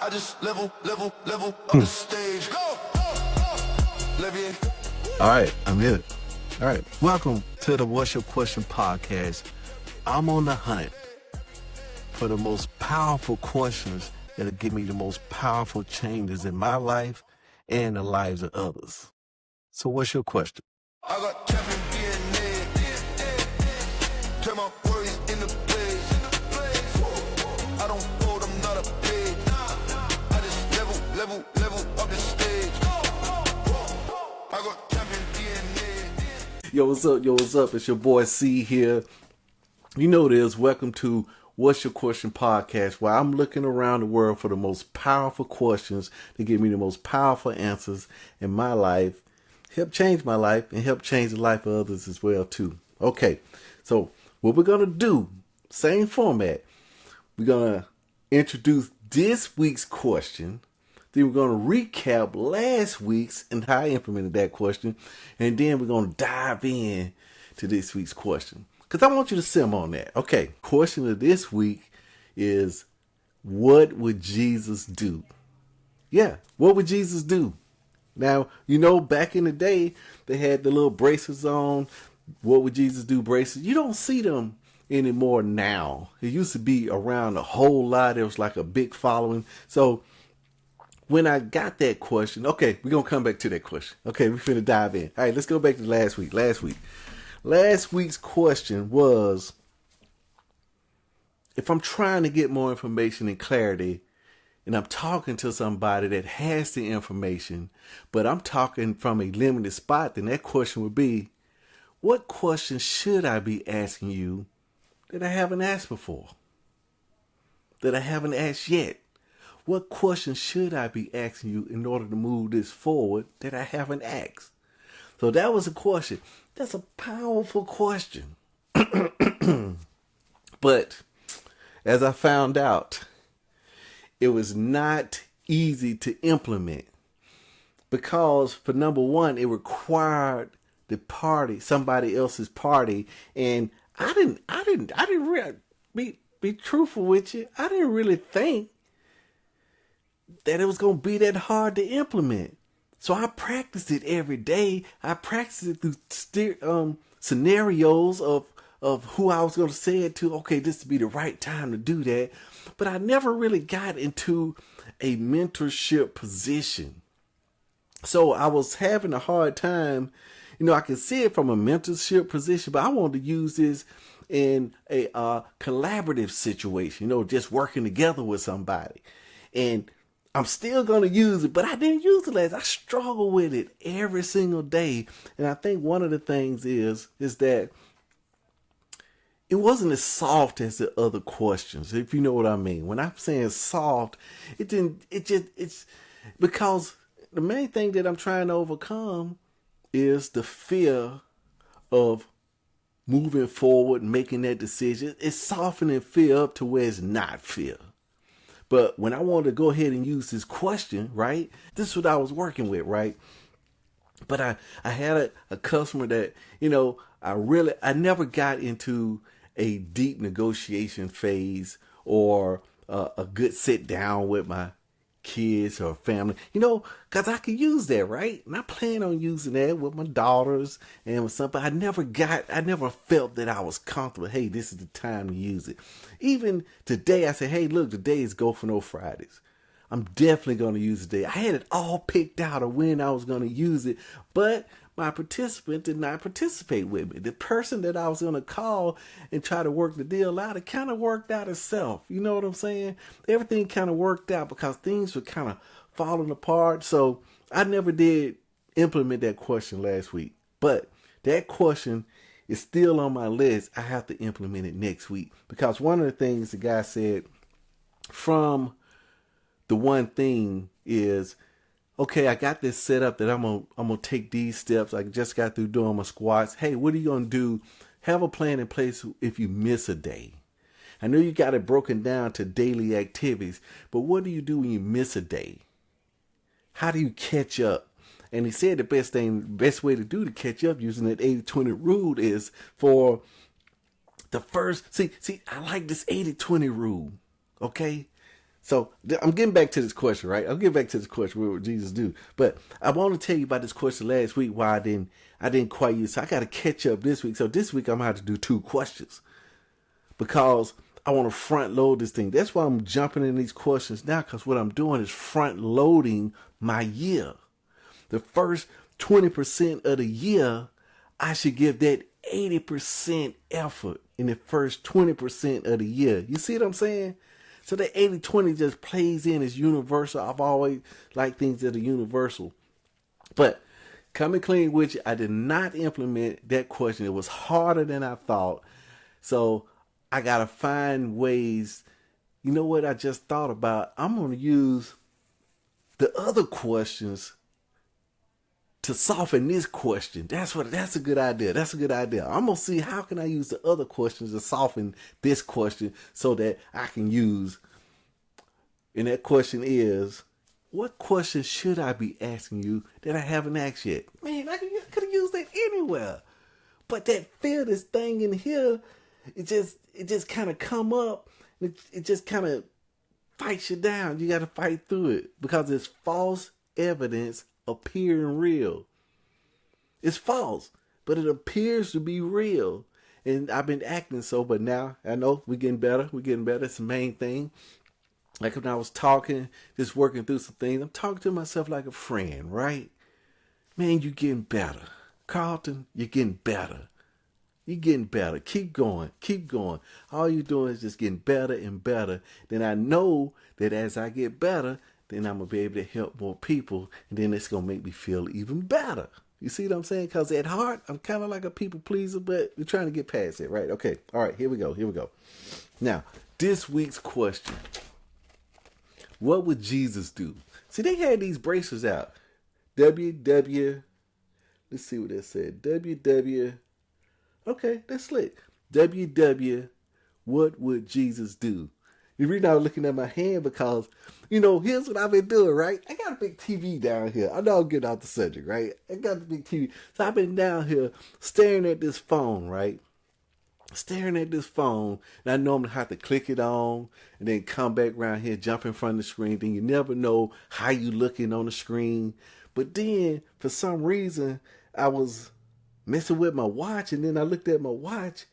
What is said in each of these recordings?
I just level up the stage. Go! Levier. All right, I'm here. All right, welcome to the What's Your Question podcast. I'm on the hunt for the most powerful questions that'll give me the most powerful changes in my life and the lives of others. So what's your question? I got champion DNA. Turn my worries into plays. I don't fold, I'm not a pig. I just level up the stage. I got champion DNA. Yo, what's up? It's your boy C here. You know this. Welcome to What's Your Question podcast, where I'm looking around the world for the most powerful questions to give me the most powerful answers in my life, help change my life, and help change the life of others as well, too. Okay, so what we're going to do, same format, we're going to introduce this week's question, then we're going to recap last week's and how I implemented that question, and then we're going to dive in to this week's question. Because I want you to sim on that. Okay, question of this week is, what would Jesus do? Yeah, what would Jesus do? Now, you know, back in the day, they had the little bracelets on. What would Jesus do bracelets? You don't see them anymore now. It used to be around a whole lot. There was like a big following. So when I got that question, okay, we're going to come back to that question. Okay, we're finna dive in. All right, let's go back to last week. Last week's question was, if I'm trying to get more information and clarity, and I'm talking to somebody that has the information, but I'm talking from a limited spot, then that question would be, what question should I be asking you that I haven't asked before? That I haven't asked yet? What question should I be asking you in order to move this forward that I haven't asked? So that was a question. That's a powerful question. But as I found out, it was not easy to implement because, for number one, it required somebody else's party, and I didn't really be truthful with you. I didn't really think that it was going to be that hard to implement. So I practiced it every day. I practiced it through scenarios of who I was going to say it to. Okay, this would be the right time to do that. But I never really got into a mentorship position. So I was having a hard time. You know, I can see it from a mentorship position, but I wanted to use this in a collaborative situation, you know, just working together with somebody. And I'm still going to use it, but I didn't use it last. I struggle with it every single day. And I think one of the things is that it wasn't as soft as the other questions, if you know what I mean. When I'm saying soft, it's because the main thing that I'm trying to overcome is the fear of moving forward, making that decision. It's softening fear up to where it's not fear. But when I wanted to go ahead and use this question, right, this is what I was working with, right? But I had a customer that, you know, I never got into a deep negotiation phase or a good sit down with my kids or family, you know, because I could use that, right? And I plan on using that with my daughters and with something. I never felt that I was comfortable. Hey, this is the time to use it. Even today, I said, hey, look, today is Go For No Fridays. I'm definitely going to use it today. I had it all picked out of when I was going to use it, but my participant did not participate with me. The person that I was going to call and try to work the deal out, it kind of worked out itself. You know what I'm saying? Everything kind of worked out because things were kind of falling apart. So I never did implement that question last week. But that question is still on my list. I have to implement it next week because one of the things the guy said from the one thing is, okay, I got this set up that I'm gonna take these steps. I just got through doing my squats. Hey, what are you gonna do? Have a plan in place if you miss a day. I know you got it broken down to daily activities, but what do you do when you miss a day? How do you catch up? And he said the best way to catch up using that 80-20 rule is for the first, see, I like this 80-20 rule, okay? So I'm getting back to this question, right? I'll get back to this question. What would Jesus do? But I want to tell you about this question last week. Why I didn't quite use. So I got to catch up this week. So this week I'm gonna have to do 2 questions because I want to front load this thing. That's why I'm jumping in these questions now, because what I'm doing is front loading my year. The first 20% of the year, I should give that 80% effort in the first 20% of the year. You see what I'm saying? So that 80-20 just plays in as universal. I've always liked things that are universal. But coming clean with you, I did not implement that question. It was harder than I thought. So I got to find ways. You know what I just thought about? I'm going to use the other questions to soften this question. That's a good idea. That's a good idea. I'm going to see how can I use the other questions to soften this question so that I can use. And that question is, what question should I be asking you that I haven't asked yet? Man, I could have used that anywhere. But that fearless thing in here, it just kind of come up. It just kind of fights you down. You got to fight through it because it's false evidence appearing real. It's false, but it appears to be real. And I've been acting so, but now I know we're getting better. We're getting better. It's the main thing. Like when I was talking, just working through some things, I'm talking to myself like a friend, right? Man, you're getting better. Carlton, you're getting better. You're getting better. Keep going. Keep going. All you're doing is just getting better and better. Then I know that as I get better, then I'm going to be able to help more people. And then it's going to make me feel even better. You see what I'm saying? Because at heart, I'm kind of like a people pleaser, but we're trying to get past it, right? Okay. All right. Here we go. Now, this week's question. What would Jesus do? See, they had these bracelets out. WW. Let's see what that said. WW. Okay, that's slick. WW. What would Jesus do? The reason I was looking at my hand because, here's what I've been doing, right? I got a big TV down here. I know I'm getting off the subject, right? I got a big TV. So I've been down here staring at this phone, right? Staring at this phone, and I normally have to click it on and then come back around here, jump in front of the screen. Then you never know how you looking on the screen. But then, for some reason, I was messing with my watch, and then I looked at my watch,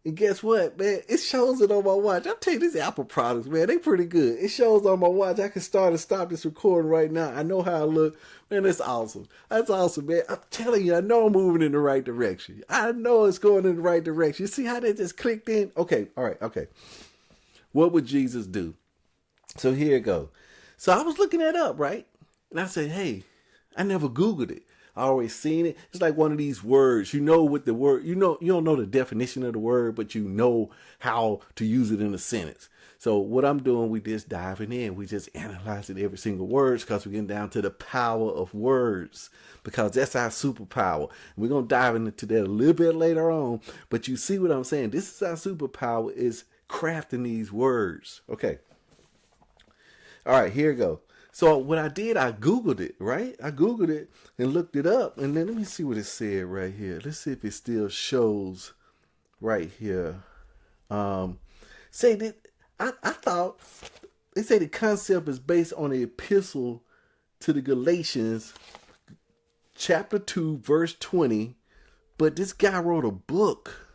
and guess what, man? It shows it on my watch. I'm telling you, these Apple products, man, they pretty good. It shows on my watch. I can start and stop this recording right now. I know how I look. Man, that's awesome. That's awesome, man. I'm telling you, I know I'm moving in the right direction. I know it's going in the right direction. You see how that just clicked in? Okay, all right, okay. What would Jesus do? So here it goes. So I was looking that up, right? And I said, hey, I never Googled it. I always seen it. It's like one of these words. You know what the word, you don't know the definition of the word, but you know how to use it in a sentence. So what I'm doing, we just diving in. We just analyzing every single word because we're getting down to the power of words because that's our superpower. We're going to dive into that a little bit later on. But you see what I'm saying? This is our superpower, is crafting these words. Okay. All right, here we go. So what I did, I Googled it, right? I Googled it and looked it up. And then let me see what it said right here. Let's see if it still shows right here. Say that I thought they say the concept is based on the epistle to the Galatians, chapter 2, verse 20. But this guy wrote a book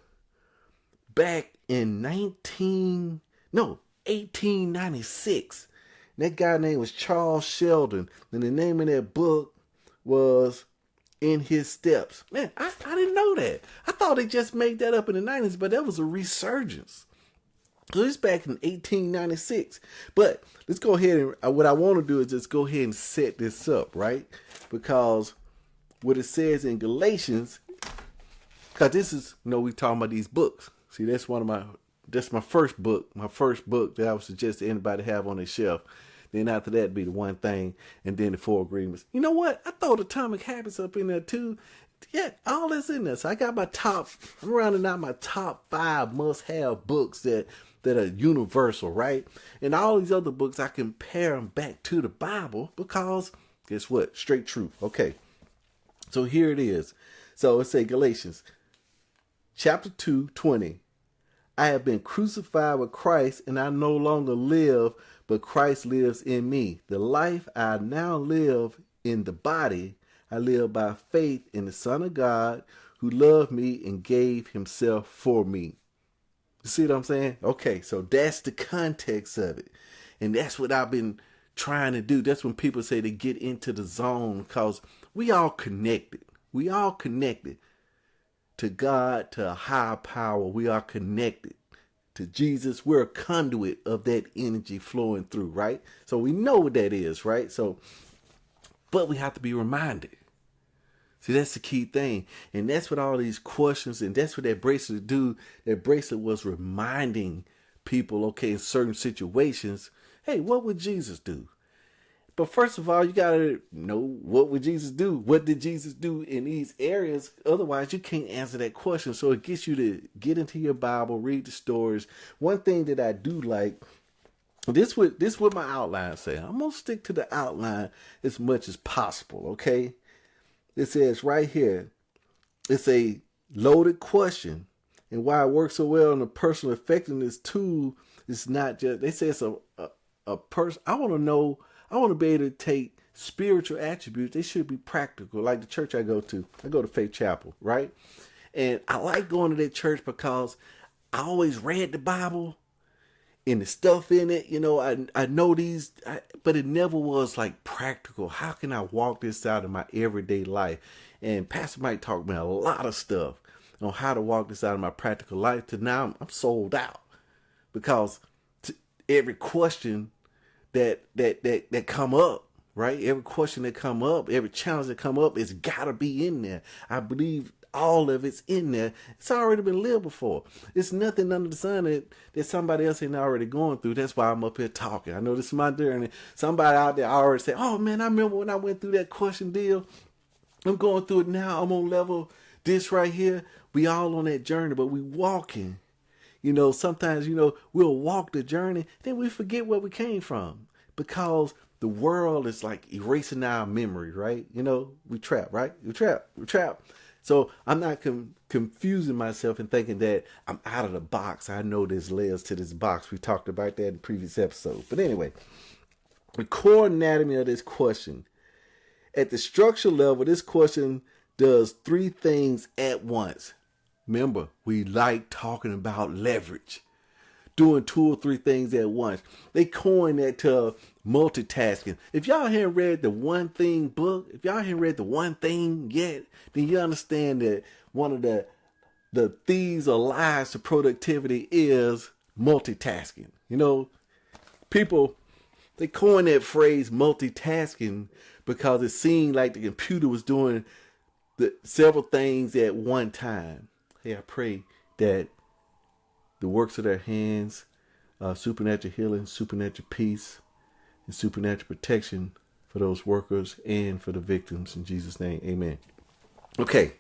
back in 1896. That guy name was Charles Sheldon. And the name of that book was In His Steps. Man, I didn't know that. I thought they just made that up in the 90s, but that was a resurgence. So it's back in 1896. But let's go ahead and what I want to do is just go ahead and set this up, right? Because what it says in Galatians, because this is, we talking about these books. See, that's my first book that I would suggest anybody have on their shelf. Then after that, it'd be the one thing, and then the 4 agreements. You know what? I throw the Atomic Habits up in there too. Yeah, all that's in there. So I got I'm rounding out my top 5 must-have books that are universal, right? And all these other books, I compare them back to the Bible because, guess what? Straight truth. Okay. So here it is. So let's say Galatians, chapter 2, 20. I have been crucified with Christ, and I no longer live, but Christ lives in me. The life I now live in the body, I live by faith in the Son of God who loved me and gave himself for me. You see what I'm saying? Okay, so that's the context of it. And that's what I've been trying to do. That's when people say they get into the zone, because we all connected. We all connected to God, to a higher power. We are connected to Jesus. We're a conduit of that energy flowing through, right? So we know what that is, right? So, but we have to be reminded. See, that's the key thing. And that's what all these questions, and that's what that bracelet do. That bracelet was reminding people, okay, in certain situations, hey, what would Jesus do? But first of all, you got to know, what would Jesus do? What did Jesus do in these areas? Otherwise, you can't answer that question. So it gets you to get into your Bible, read the stories. One thing that I do like, this what my outline say. I'm going to stick to the outline as much as possible, okay? It says right here, it's a loaded question. And why it works so well in the personal effectiveness tool is not just, they say it's a person. I want to be able to take spiritual attributes. They should be practical. Like the church I go to Faith Chapel, right? And I like going to that church because I always read the Bible and the stuff in it. You know, I know these, but it never was like practical. How can I walk this out in my everyday life? And Pastor Mike talked about a lot of stuff on how to walk this out in my practical life. To now I'm sold out, because every question that come up, right? Every question that come up, every challenge that come up, it's gotta be in there. I believe all of it's in there. It's already been lived before. It's nothing under the sun that somebody else ain't already going through. That's why I'm up here talking. I know this is my journey. Somebody out there already said, oh man, I remember when I went through that question deal. I'm going through it now. I'm on level this right here. We all on that journey, but we walking. You know, sometimes, you know, we'll walk the journey, then we forget where we came from, because the world is like erasing our memory, right? You know, we trapped, right? We're trapped. So I'm not confusing myself and thinking that I'm out of the box. I know there's layers to this box. We talked about that in the previous episode. But anyway, the core anatomy of this question. At the structure level, this question does three things at once. Remember, we like talking about leverage. Doing two or three things at once. They coined that to multitasking. If y'all haven't read the One Thing book, if y'all haven't read the One Thing yet, then you understand that one of the thieves or lies to productivity is multitasking. You know, people, they coined that phrase multitasking because it seemed like the computer was doing several things at one time. Hey, I pray that the works of their hands, supernatural healing, supernatural peace, and supernatural protection for those workers and for the victims. In Jesus' name, amen. Okay,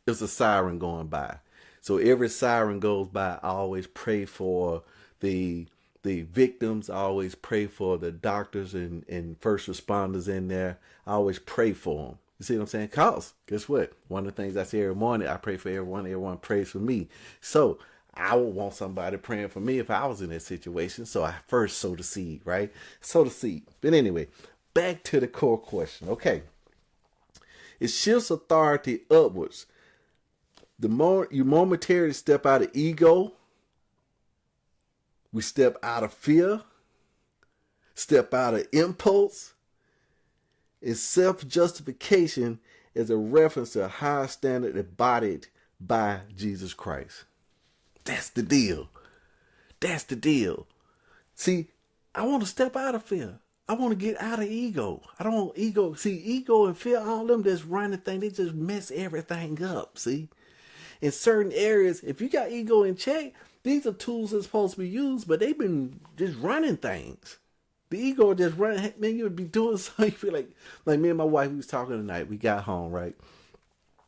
there's a siren going by. So every siren goes by, I always pray for the victims. I always pray for the doctors and first responders in there. I always pray for them. You see what I'm saying? Cause guess what? One of the things I say every morning, I pray for everyone. Everyone prays for me. So I would want somebody praying for me if I was in that situation. So I first sow the seed, right? Sow the seed. But anyway, back to the core question. Okay. It shifts authority upwards. The more you momentarily step out of ego, we step out of fear, step out of impulse. Its self-justification is a reference to a higher standard embodied by Jesus Christ. That's the deal. That's the deal. See, I want to step out of fear. I want to get out of ego. I don't want ego. See, ego and fear, all them just running things, they just mess everything up, see? In certain areas, if you got ego in check, these are tools that's supposed to be used, but they've been just running things. The ego just running, man, you would be doing something. You feel like me and my wife, we was talking tonight. We got home, right?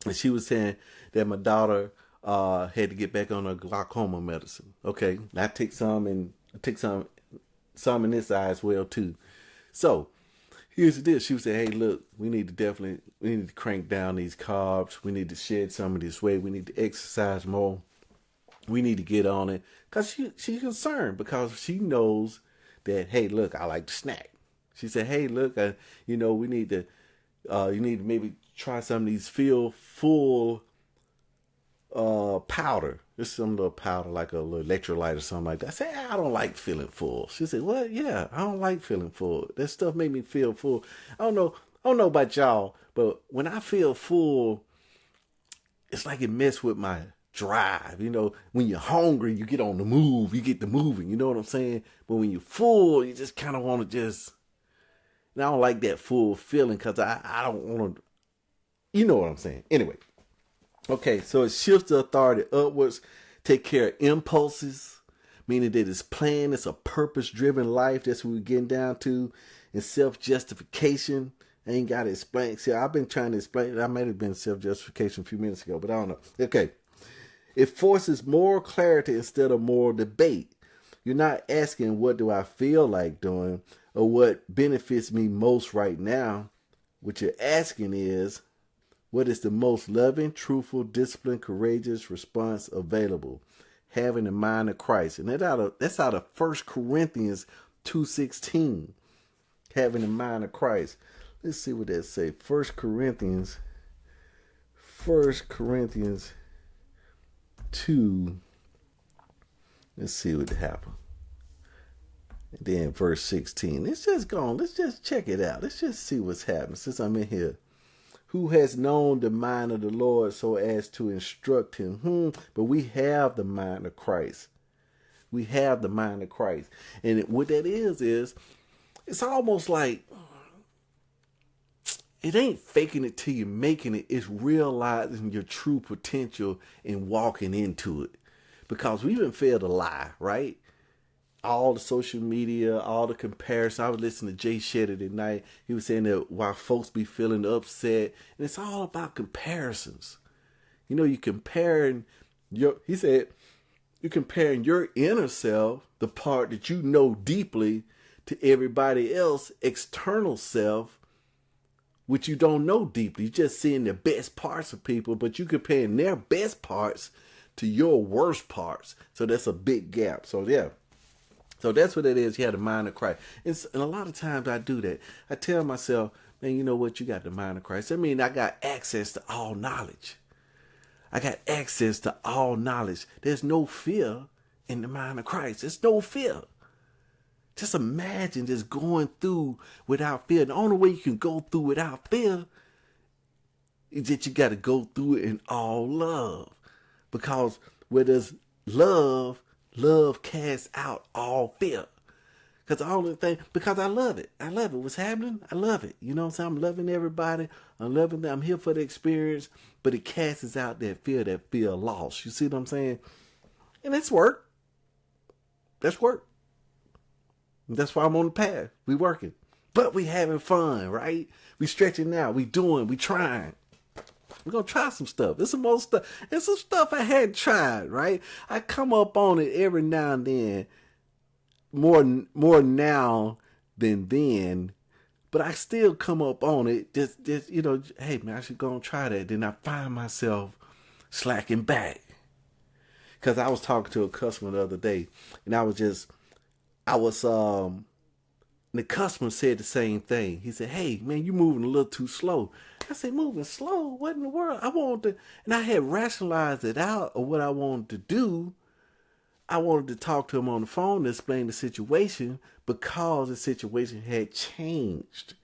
And she was saying that my daughter had to get back on her glaucoma medicine. Okay, I take some, and I take some in this eye as well too. So here's the deal. She was saying, hey, look, we need to crank down these carbs. We need to shed some of this weight. We need to exercise more. we need to get on it because she's concerned because she knows that, hey, look, I like to snack. She said, hey, look, we need to, you need to maybe try some of these feel full powder. Just some little powder, like a little electrolyte or something like that. I said, I don't like feeling full. She said, what? Yeah, I don't like feeling full. That stuff made me feel full. I don't know about y'all, but when I feel full, it's like it messed with my drive. When you're hungry, you get on the move, you get to moving, you know what I'm saying? But when you're full, you just kind of want to and I don't like that full feeling because I don't want to, you know what I'm saying? Anyway. Okay, so it shifts the authority upwards, take care of impulses, meaning that it's planned, it's a purpose-driven life. That's what we're getting down to. And self-justification. I ain't got to explain. See, I've been trying to explain. I might have been self-justification a few minutes ago, but I don't know. Okay. It forces moral clarity instead of moral debate. You're not asking, what do I feel like doing, or what benefits me most right now. What you're asking is, what is the most loving, truthful, disciplined, courageous response available? Having the mind of Christ. And that's out of 1 Corinthians 2:16. Having the mind of Christ. Let's see what that say. 1 Corinthians 2. Let's see what happened. And then verse 16. Let's just check it out. Let's just see what's happening since I'm in here. Who has known the mind of the Lord so as to instruct him? But we have the mind of Christ. We have the mind of Christ. And what that is it's almost like it ain't faking it till you're making it. It's realizing your true potential and walking into it. Because we've been fed a lie, right? All the social media, all the comparison. I was listening to Jay Shetty tonight. He was saying that while folks be feeling upset, and it's all about comparisons. You're comparing you're comparing your inner self, the part that you know deeply, to everybody else, external self, which you don't know deeply. You're just seeing the best parts of people, but you're comparing their best parts to your worst parts. So that's a big gap. So yeah. So that's what it is. You have the mind of Christ. And a lot of times I do that. I tell myself, man, you know what? You got the mind of Christ. I mean, I got access to all knowledge. I got access to all knowledge. There's no fear in the mind of Christ. There's no fear. Just imagine just going through without fear. The only way you can go through without fear is that you got to go through it in all love. Because where there's love casts out all fear. Because I love it. I love it. What's happening? I love it. You know what I'm saying? I'm loving everybody. I'm loving them. I'm here for the experience. But it casts out that fear of loss. You see what I'm saying? And that's work. That's work. And that's why I'm on the path. We working. But we having fun, right? We stretching out. We doing. We trying. We're going to try some stuff. There's some more stuff. There's some stuff I hadn't tried, right? I come up on it every now and then. More now than then. But I still come up on it. Just hey, man, I should go and try that. Then I find myself slacking back. Because I was talking to a customer the other day. And the customer said the same thing. He said, hey, man, you moving a little too slow. I said, moving slow? What in the world? And I had rationalized it out of what I wanted to do. I wanted to talk to him on the phone to explain the situation because the situation had changed.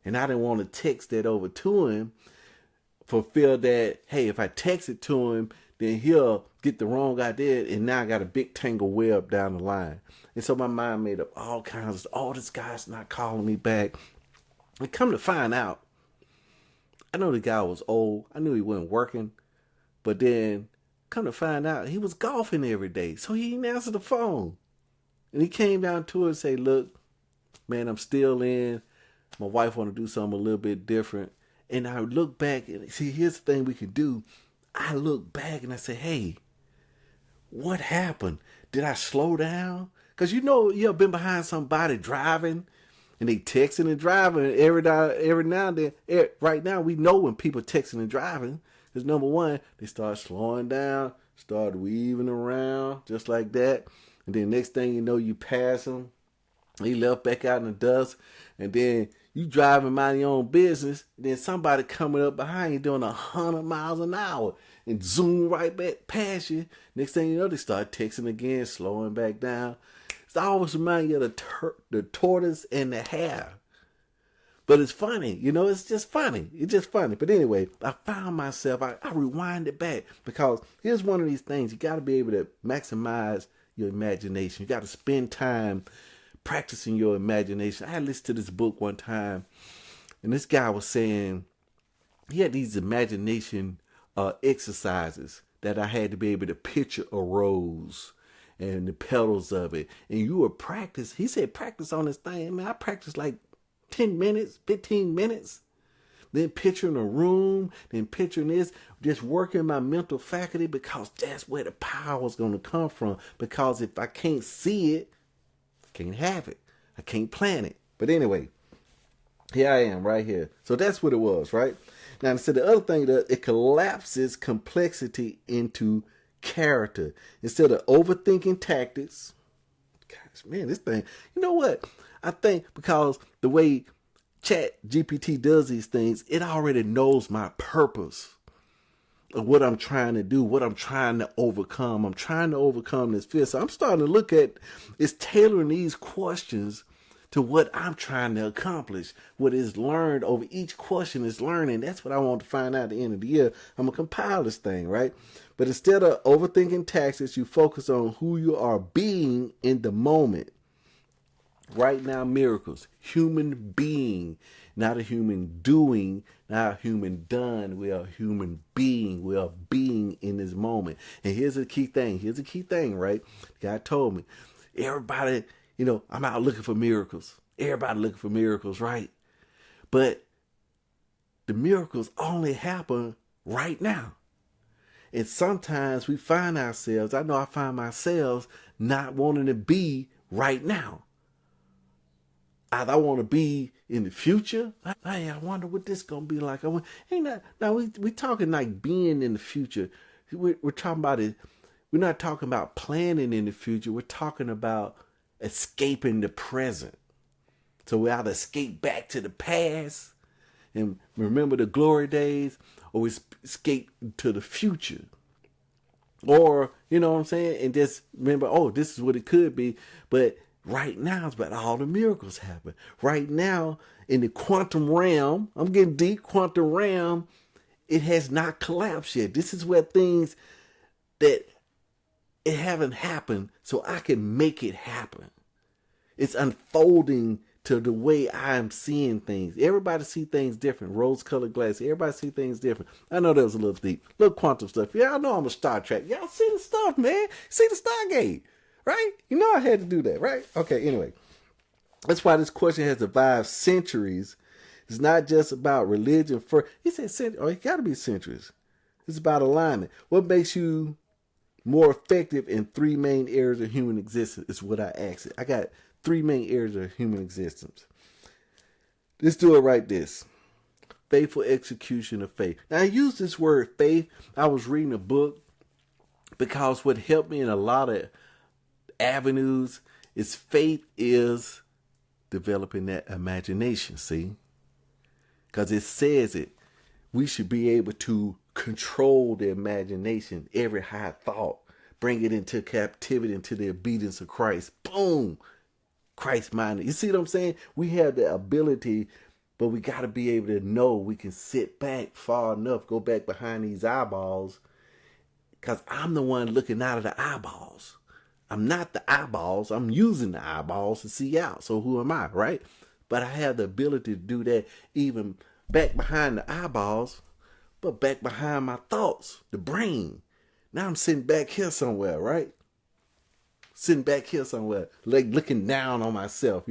And I didn't want to text that over to him for fear that, hey, if I text it to him, then he'll get the wrong idea. And now I got a big tangle web down the line. And so my mind made up all kinds of, this guy's not calling me back. And come to find out, I know the guy was old. I knew he wasn't working. But then come to find out, he was golfing every day. So he didn't answer the phone. And he came down to it and said, look, man, I'm still in. My wife want to do something a little bit different. And I look back and see, here's the thing we can do. I look back and I say, hey, what happened? Did I slow down? Because you ever been behind somebody driving and they texting and driving every now and then. Right now, we know when people texting and driving. Because number one, they start slowing down, start weaving around just like that. And then next thing you know, you pass him. He left back out in the dust. And then you driving mind your own business. Then somebody coming up behind you doing 100 miles an hour and zoom right back past you. Next thing you know, they start texting again, slowing back down. It's always remind you of the tortoise and the hare. But it's funny, it's just funny. It's just funny. But anyway, I found myself, I rewind it back because here's one of these things. You got to be able to maximize your imagination. You got to spend time practicing your imagination. I had listened to this book one time, and this guy was saying he had these imagination exercises that I had to be able to picture a rose and the petals of it. And you would practice. He said, practice on this thing. Man, I practiced like 10 minutes, 15 minutes, then picturing a room, then picturing this, just working my mental faculty because that's where the power is going to come from. Because if I can't see it, I can't have it. I can't plan it. But anyway, here I am right here. So that's what it was, right? Now, so the other thing that it collapses complexity into character. Instead of overthinking tactics, gosh, man, this thing, you know what? I think because the way Chat GPT does these things, it already knows my purpose of what I'm trying to do, what I'm trying to overcome. I'm trying to overcome this fear. So I'm starting to look at, it's tailoring these questions to what I'm trying to accomplish. What is learned over each question is learning. That's what I want to find out at the end of the year. I'm going to compile this thing, right? But instead of overthinking tactics, you focus on who you are being in the moment. Right now, miracles, human being, not a human doing, not a human done. We are a human being. We are being in this moment. And here's the key thing. Here's the key thing, right? God told me, everybody, I'm out looking for miracles. Everybody looking for miracles, right? But the miracles only happen right now. And sometimes we find ourselves, I know I find myself not wanting to be right now. I want to be in the future. Hey, I wonder what this gonna be like. We talking like being in the future. We're talking about it. We're not talking about planning in the future. We're talking about escaping the present. So we either escape back to the past and remember the glory days, or we escape to the future. Or, you know what I'm saying? And just remember, this is what it could be. But right now is about all the miracles happen. Right now, in the quantum realm, I'm getting deep, quantum realm, it has not collapsed yet. This is where things that it haven't happened, so I can make it happen. It's unfolding to the way I'm seeing things. Everybody see things different. Rose-colored glasses. Everybody see things different. I know that was a little deep. Little quantum stuff. Yeah, I know I'm a Star Trek. Y'all see the stuff, man. See the Stargate. Right? You know I had to do that, right? Okay, anyway. That's why this question has survived centuries. It's not just about religion. He said it got to be centuries. It's about alignment. What makes you more effective in 3 main areas of human existence is what I asked it. I got 3 main areas of human existence. Let's do it right this. Faithful execution of faith. Now, I use this word faith. I was reading a book because what helped me in a lot of avenues is faith is developing that imagination, see? Because it says it. We should be able to control the imagination, every high thought, bring it into captivity, into the obedience of Christ. Boom! Christ-minded. You see what I'm saying? We have the ability, but we got to be able to know we can sit back far enough, go back behind these eyeballs, because I'm the one looking out of the eyeballs. I'm not the eyeballs. I'm using the eyeballs to see out. So who am I, right? But I have the ability to do that even back behind the eyeballs, but back behind my thoughts, the brain. Now I'm sitting back here somewhere, right? Sitting back here somewhere, like looking down on myself.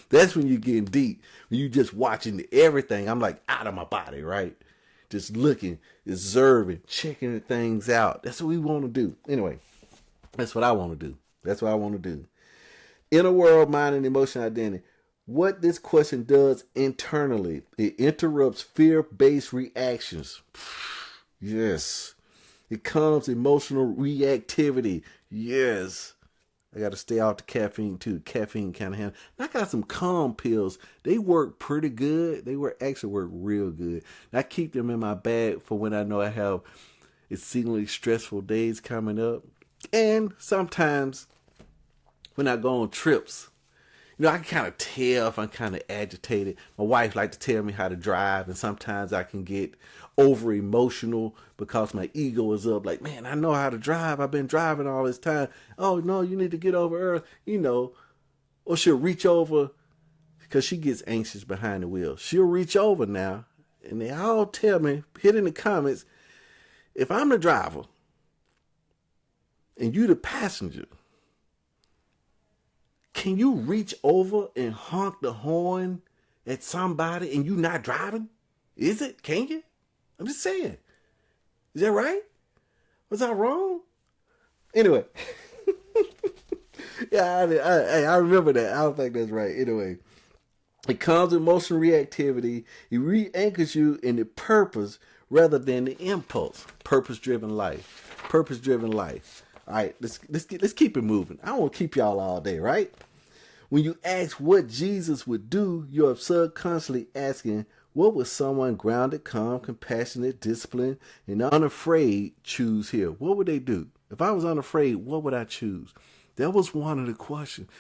That's when you're getting deep. When you just watching everything. I'm like out of my body, right? Just looking, observing, checking the things out. That's what we want to do. Anyway, that's what I want to do. That's what I want to do. Inner world, mind, and emotion identity. What this question does internally, it interrupts fear-based reactions. Yes. It comes emotional reactivity. Yes. I got to stay out the caffeine too. Caffeine kind of handle. I got some calm pills. They work pretty good. They actually work real good. And I keep them in my bag for when I know I have exceedingly stressful days coming up. And sometimes when I go on trips, I can kind of tell if I'm kind of agitated. My wife likes to tell me how to drive, and sometimes I can get over emotional because my ego is up. Like, man, I know how to drive. I've been driving all this time. Oh, no, you need to get over earth, Or she'll reach over because she gets anxious behind the wheel. She'll reach over now, and they all tell me, hit in the comments, if I'm the driver and you the passenger, can you reach over and honk the horn at somebody and you not driving? Is it? Can you? I'm just saying. Is that right? Was I wrong? Anyway. Yeah, I remember that. I don't think that's right. Anyway. It comes with emotional reactivity. It re-anchors you in the purpose rather than the impulse. Purpose-driven life. Purpose-driven life. All right, let's keep it moving. I don't want to keep y'all all day, right? When you ask what Jesus would do, you're subconsciously asking, what would someone grounded, calm, compassionate, disciplined, and unafraid choose here? What would they do? If I was unafraid, what would I choose? That was one of the questions.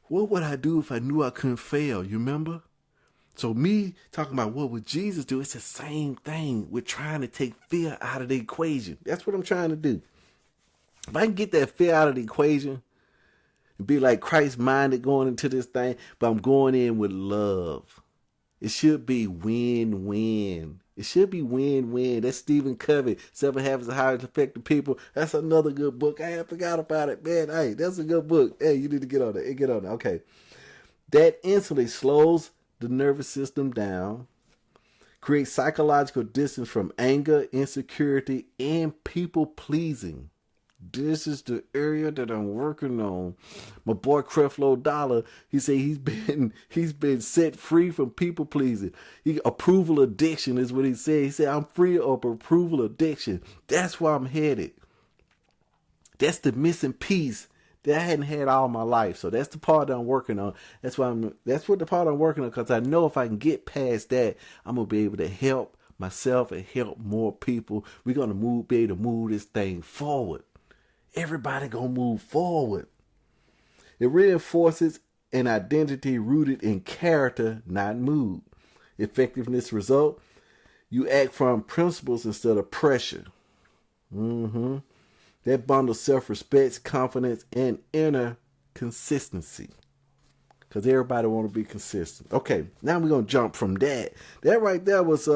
What would I do if I knew I couldn't fail? You remember? So me talking about what would Jesus do, it's the same thing. We're trying to take fear out of the equation. That's what I'm trying to do. If I can get that fear out of the equation and be like Christ-minded going into this thing, but I'm going in with love. It should be win-win. It should be win-win. That's Stephen Covey, 7 Habits of Highly Effective People. That's another good book. I forgot about it, man. Hey, that's a good book. Hey, you need to get on it. Get on it. Okay. That instantly slows the nervous system down, creates psychological distance from anger, insecurity, and people-pleasing. This is the area that I'm working on. My boy Creflo Dollar, he said he's been set free from people pleasing. Approval addiction is what he said. He said, I'm free of approval addiction. That's where I'm headed. That's the missing piece that I hadn't had all my life. So that's the part that I'm working on. That's what the part I'm working on, because I know if I can get past that, I'm gonna be able to help myself and help more people. We're gonna be able to move this thing forward. Everybody gonna move forward. It reinforces an identity rooted in character, not mood. Effectiveness result, you act from principles instead of pressure. That bundles self-respect, confidence, and inner consistency. Because everybody want to be consistent. Okay, now we're gonna jump from that. That right there was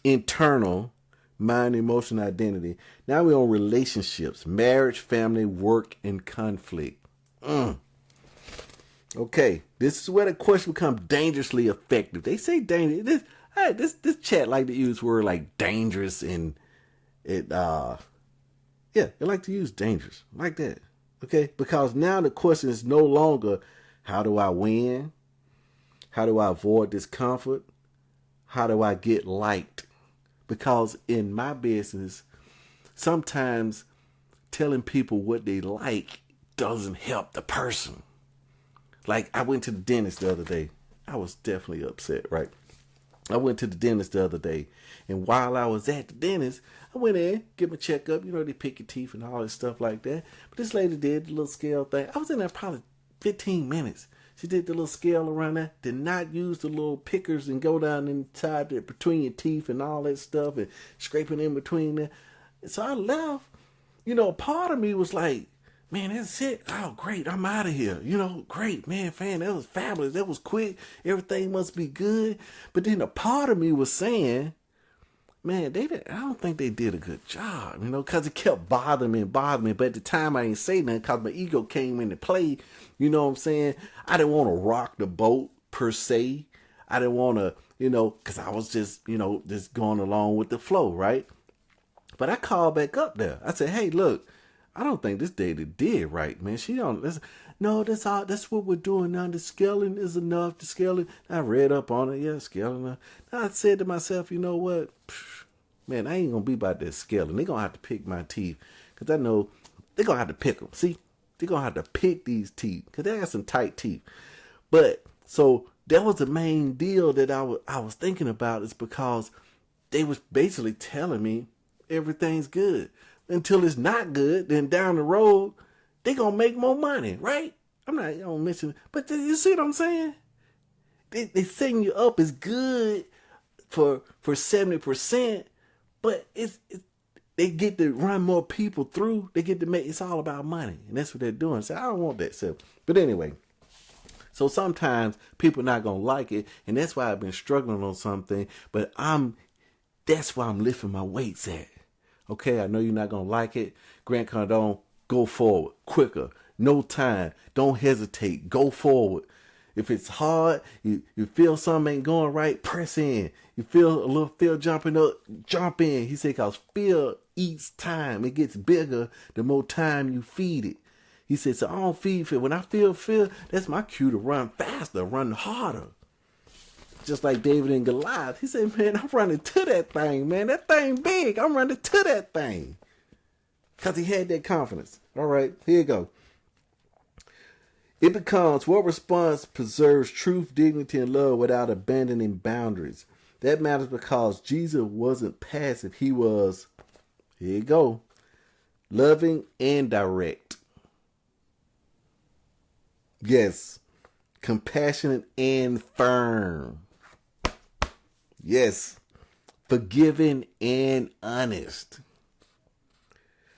internal mind, emotion, identity. Now we're on relationships, marriage, family, work, and conflict. Okay, this is where the question becomes dangerously effective. They say dangerous. This chat like to use word like dangerous, and they like to use dangerous like that. Okay, because now the question is no longer how do I win, how do I avoid discomfort, how do I get liked. Because in my business, sometimes telling people what they like doesn't help the person. Like, I went to the dentist the other day. I was definitely upset, right? I went to the dentist the other day. And while I was at the dentist, I went in, get my checkup. They pick your teeth and all that stuff like that. But this lady did the little scale thing. I was in there probably 15 minutes. She did the little scale around there. Did not use the little pickers and go down inside there between your teeth and all that stuff and scraping in between there. And so I left. Part of me was like, man, that's it. Oh, great. I'm out of here. Great, man, that was fabulous. That was quick. Everything must be good. But then a part of me was saying, man, I don't think they did a good job, because it kept bothering me. But at the time, I didn't say nothing because my ego came into play. You know what I'm saying? I didn't want to rock the boat, per se. I didn't want to, because I was just going along with the flow, right? But I called back up there. I said, hey, look, I don't think this lady did right, man. That's what we're doing now. The scaling is enough. The scaling, I read up on it. Yeah, scaling. I said to myself, you know what? man, I ain't gonna be about that scaling. They're gonna have to pick my teeth, because I know they're gonna have to pick them. See, they're gonna have to pick these teeth, because they got some tight teeth. But so that was the main deal that I was thinking about, is because they was basically telling me everything's good until it's not good. Then down the road, they gonna make more money, right? I'm not gonna mention, but you see what I'm saying? They setting you up as good for 70%, but they get to run more people through. They get to make, it's all about money, and that's what they're doing. So I don't want that stuff. But anyway, so sometimes people not gonna like it, and that's why I've been struggling on something. But that's why I'm lifting my weights at. Okay, I know you're not gonna like it. Grant Cardone, go forward, quicker, no time, don't hesitate, go forward. If it's hard, you feel something ain't going right, press in. You feel a little fear jumping up, jump in. He said, because fear eats time. It gets bigger the more time you feed it. He said, so I don't feed fear. When I feel fear, that's my cue to run faster, run harder. Just like David and Goliath. He said, man, I'm running to that thing, man. That thing big. I'm running to that thing. Because he had that confidence. All right, here you go. It becomes, what response preserves truth, dignity, and love without abandoning boundaries? That matters because Jesus wasn't passive. He was, here you go, loving and direct. Yes, compassionate and firm. Yes, forgiving and honest.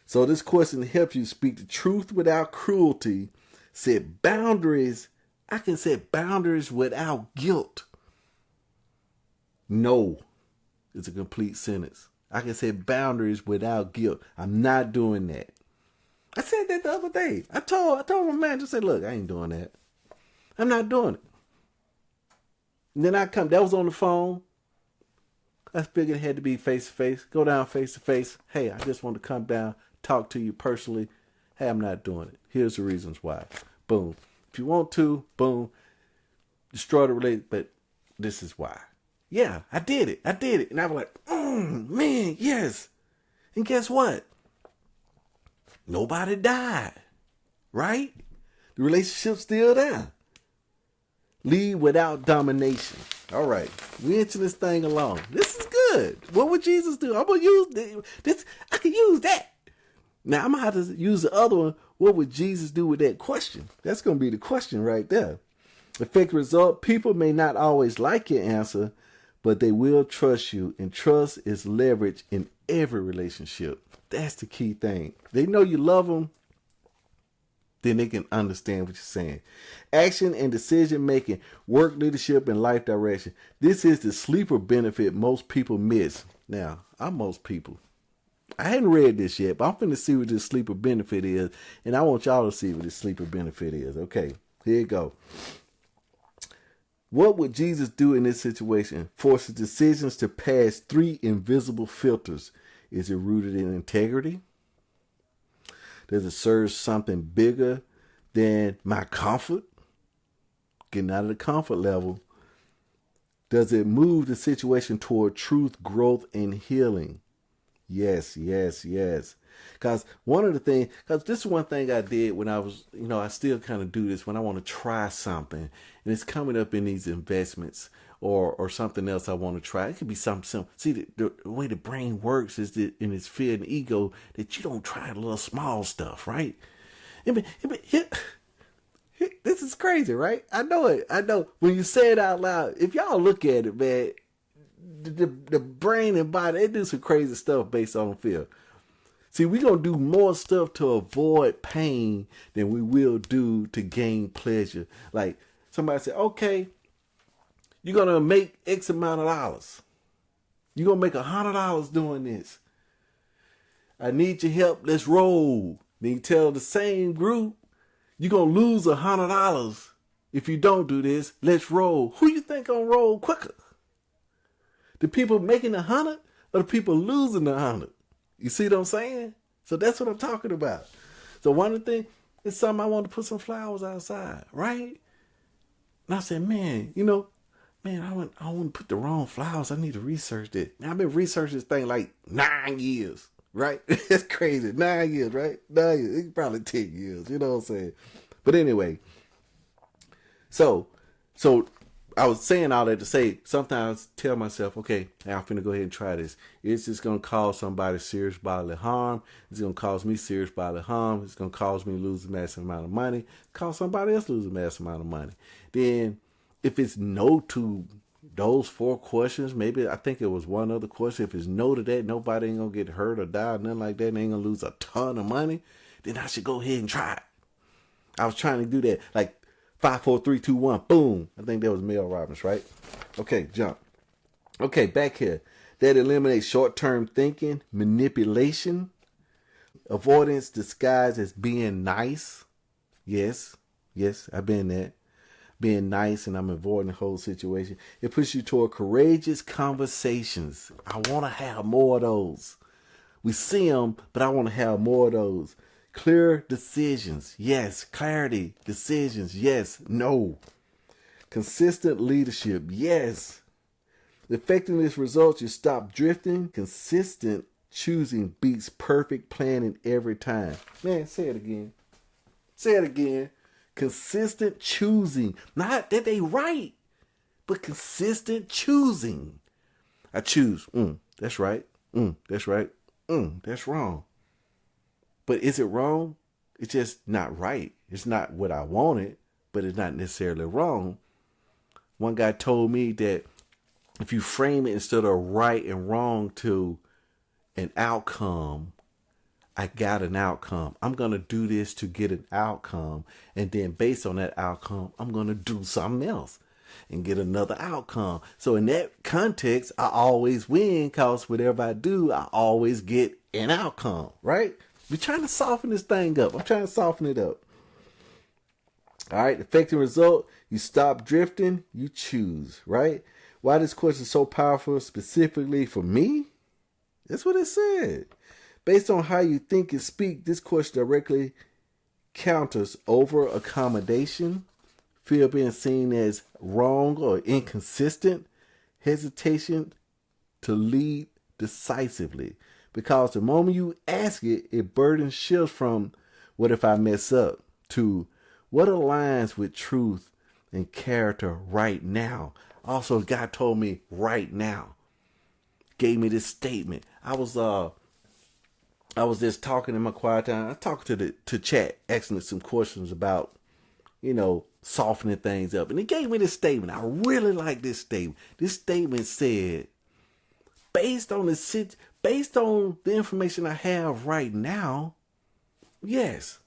So this question helps you speak the truth without cruelty. Set boundaries. I can set boundaries without guilt. No, it's a complete sentence. I can set boundaries without guilt. I'm not doing that. I said that the other day. I told my manager, said, look, I ain't doing that. I'm not doing it. And then that was on the phone. I figured it had to be face to face. Go down face to face. Hey, I just want to come down, talk to you personally. Hey, I'm not doing it. Here's the reasons why. Boom. If you want to, boom. Destroy the relationship, but this is why. Yeah, I did it. And I was like, man, yes. And guess what? Nobody died. Right? The relationship's still there. Lead without domination. All right. We inching this thing along. This is good. What would Jesus do? I'm going to use this. I can use that. Now, I'm going to have to use the other one. What would Jesus do with that question? That's going to be the question right there. Effective result, people may not always like your answer, but they will trust you. And trust is leverage in every relationship. That's the key thing. They know you love them, then they can understand what you're saying. Action and decision making, work leadership, and life direction. This is the sleeper benefit most people miss. Now, I'm most people. I hadn't read this yet, but I'm finna see what this sleeper benefit is, and I want y'all to see what this sleeper benefit is. Okay, here you go. What would Jesus do in this situation? Forces decisions to pass 3 invisible filters. Is it rooted in integrity? Does it serve something bigger than my comfort? Getting out of the comfort level. Does it move the situation toward truth, growth, and healing? Yes. Because one of the things, because this is one thing I did when I was, I still kind of do this when I want to try something, and it's coming up in these investments or something else I want to try. It could be something simple. See, the way the brain works is that in its fear and ego that you don't try the little small stuff, right? This is crazy, right? I know it. I know when you say it out loud, if y'all look at it, man, the brain and body, they do some crazy stuff based on fear. See, we're going to do more stuff to avoid pain than we will do to gain pleasure. Like somebody said, okay, you're going to make X amount of dollars. You're going to make $100 doing this. I need your help. Let's roll. Then you tell the same group, you're going to lose $100 if you don't do this. Let's roll. Who you think going to roll quicker? The people making 100 or the people losing 100? You see what I'm saying? So that's what I'm talking about. So one of the things is something I want to put some flowers outside, right? And I said, man, man, I want to put the wrong flowers. I need to research it. Man, I've been researching this thing like 9 years, right? It's crazy. 9 years, right? 9 years. It's probably 10 years. You know what I'm saying? But anyway, so I was saying all that to say, sometimes tell myself, okay, I'm finna go ahead and try this. It's just going to cause somebody serious bodily harm. It's going to cause me serious bodily harm. It's going to cause me to lose a massive amount of money. Cause somebody else to lose a massive amount of money. Then if it's no to those 4 questions, maybe I think it was one other question. If it's no to that, nobody ain't going to get hurt or die or nothing like that. And they ain't going to lose a ton of money. Then I should go ahead and try it. I was trying to do that. Like 5, 4, 3, 2, 1, boom. I think that was Mel Robbins, right? Okay, jump. Okay, back here. That eliminates short-term thinking, manipulation, avoidance disguised as being nice. Yes, I've been that. Being nice, and I'm avoiding the whole situation. It pushes you toward courageous conversations. I want to have more of those. We see them, but I want to have more of those. Clear decisions. Yes. Clarity. Decisions. Yes. No. Consistent leadership. Yes. The effectiveness results, you stop drifting. Consistent choosing beats perfect planning every time. Man, say it again. Say it again. Consistent choosing. Not that they right, but consistent choosing. I choose. That's right. That's right. That's wrong. But is it wrong? It's just not right. It's not what I wanted, but it's not necessarily wrong. One guy told me that if you frame it instead of right and wrong to an outcome, I got an outcome. I'm going to do this to get an outcome. And then based on that outcome, I'm going to do something else and get another outcome. So in that context, I always win because whatever I do, I always get an outcome, right? We're trying to soften this thing up. I'm trying to soften it up. All right. Effective result. You stop drifting. You choose, right? Why this question is so powerful specifically for me? That's what it said. Based on how you think and speak, this question directly counters over accommodation, fear of being seen as wrong or inconsistent, hesitation to lead decisively. Because the moment you ask it, it burden shifts from what if I mess up to what aligns with truth and character right now. Also, God told me right now, gave me this statement. I was just talking in my quiet time. I talked to chat, asking it some questions about, softening things up. And he gave me this statement. I really like this statement. This statement said, based on the information I have right now, yes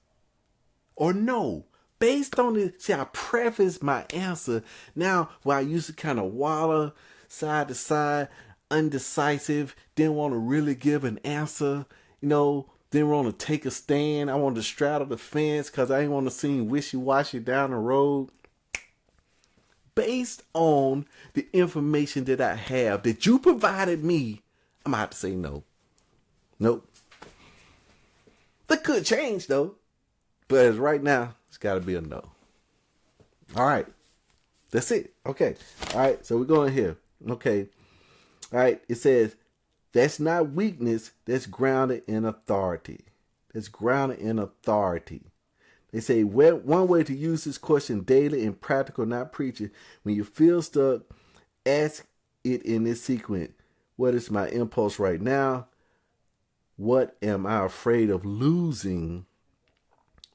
or no. Based on the, see, I preface my answer now where I used to kind of waller side to side, undecisive, didn't want to really give an answer, didn't want to take a stand. I wanted to straddle the fence because I didn't want to seem wishy-washy down the road. Based on the information that I have, that you provided me, I'm going to have to say no. Nope. That could change, though. But as right now, it's got to be a no. All right. That's it. Okay. All right. So we're going here. Okay. All right. It says, that's not weakness. That's grounded in authority. That's grounded in authority. They say one way to use this question daily and practical, not preaching. When you feel stuck, ask it in this sequence. What is my impulse right now? What am I afraid of losing?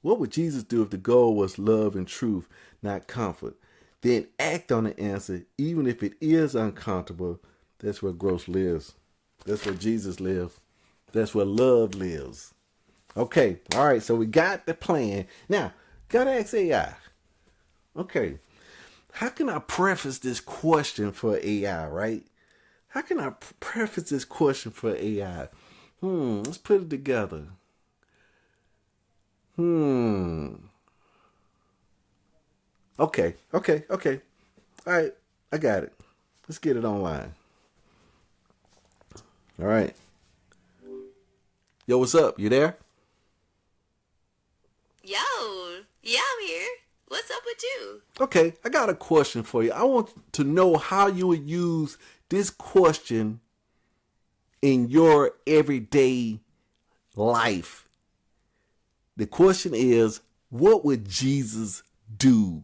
What would Jesus do if the goal was love and truth, not comfort? Then act on the answer, even if it is uncomfortable. That's where growth lives. That's where Jesus lives. That's where love lives. Okay, all right, so we got the plan. Now, gotta ask AI. Okay, how can I preface this question for AI, right? How can I preface this question for AI? Let's put it together. Okay. All right, I got it. Let's get it online. All right. Yo, what's up? You there? Yo, yeah, I'm here. What's up with you? Okay, I got a question for you. I want to know how you would use this question in your everyday life. The question is, what would Jesus do?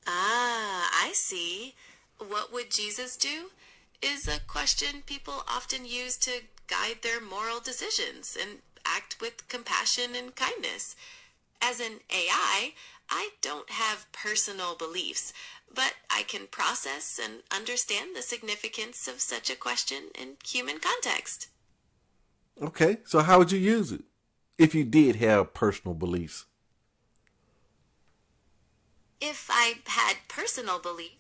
I see. What would Jesus do is a question people often use to guide their moral decisions and act with compassion and kindness. As an AI, I don't have personal beliefs, but I can process and understand the significance of such a question in human context. Okay, so how would you use it if you did have personal beliefs? If I had personal beliefs,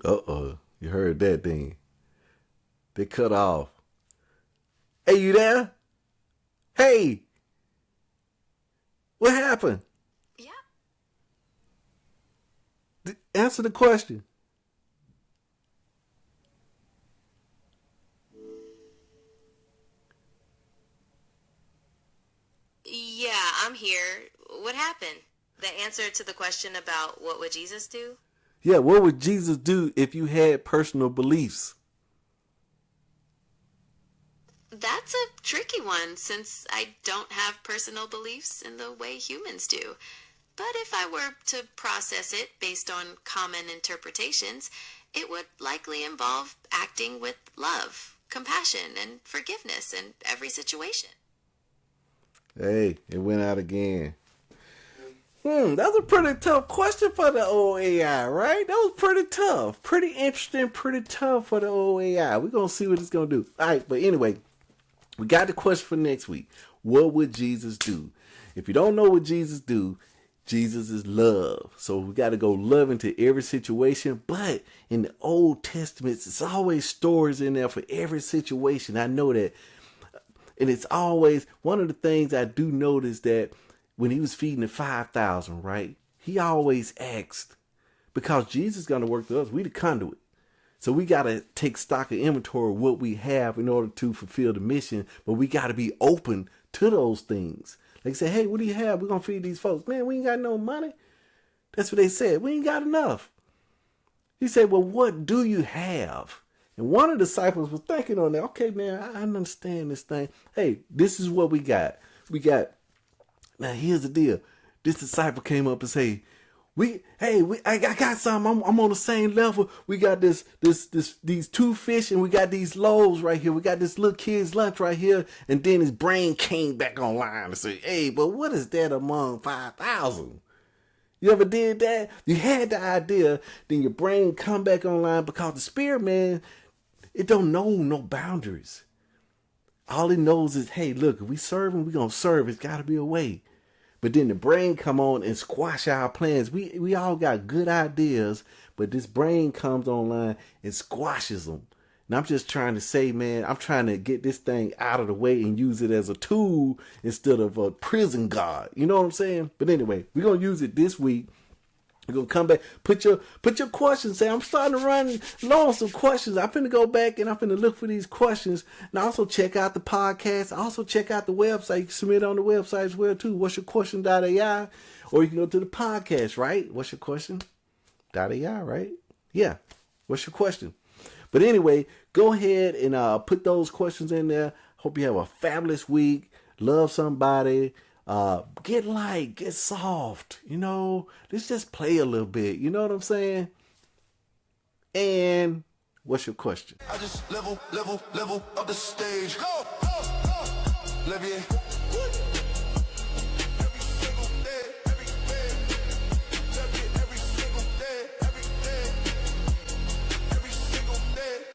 Uh-oh, you heard that thing. They cut off. Hey, you there? Hey! What happened? yeah. Answer the question. Yeah, I'm here. What happened? The answer to the question about what would Jesus do? Yeah, what would Jesus do if you had personal beliefs? That's a tricky one since I don't have personal beliefs in the way humans do. But if I were to process it based on common interpretations, it would likely involve acting with love, compassion, and forgiveness in every situation. Hey, it went out again. That's a pretty tough question for the old AI, right? That was pretty tough. Pretty interesting, pretty tough for the old AI. We're going to see what it's going to do. All right, but anyway, we got the question for next week. What would Jesus do? If you don't know what Jesus do, Jesus is love. So we got to go love into every situation. But in the Old Testament, it's always stories in there for every situation. I know that. And it's always one of the things I do notice that when he was feeding the 5,000, right? He always asked, because Jesus is going to work with us. We the conduit. So we got to take stock of inventory of what we have in order to fulfill the mission. But we got to be open to those things. Like say, hey, what do you have? We're going to feed these folks. Man, we ain't got no money. That's what they said. We ain't got enough. He said, well, what do you have? And one of the disciples was thinking on that. Okay, man, I understand this thing. Hey, this is what we got. Now here's the deal. This disciple came up and say, I got something. I'm on the same level. We got these 2 fish and we got these loaves right here. We got this little kid's lunch right here. And then his brain came back online and said, hey, but what is that among 5,000? You ever did that? You had the idea, then your brain come back online because the spirit, man, it don't know no boundaries. All it knows is, hey, look, if we serving, we're going to serve. It's got to be a way. But then the brain come on and squash our plans. We all got good ideas, but this brain comes online and squashes them. And I'm just trying to say, man, I'm trying to get this thing out of the way and use it as a tool instead of a prison guard. You know what I'm saying? But anyway, we're going to use it this week. We're going to come back, put your questions. Say, I'm starting to run low on some questions. I'm finna go back and I'm finna look for these questions. And also check out the podcast. Also check out the website. You can submit on the website as well, too. What's your question.ai? Or you can go to the podcast, right? What's your question.ai, right? Yeah. What's your question? But anyway, go ahead and put those questions in there. Hope you have a fabulous week. Love somebody. Get light, get soft, let's just play a little bit, you know what I'm saying? And what's your question? I just level up the stage. Go. Levier.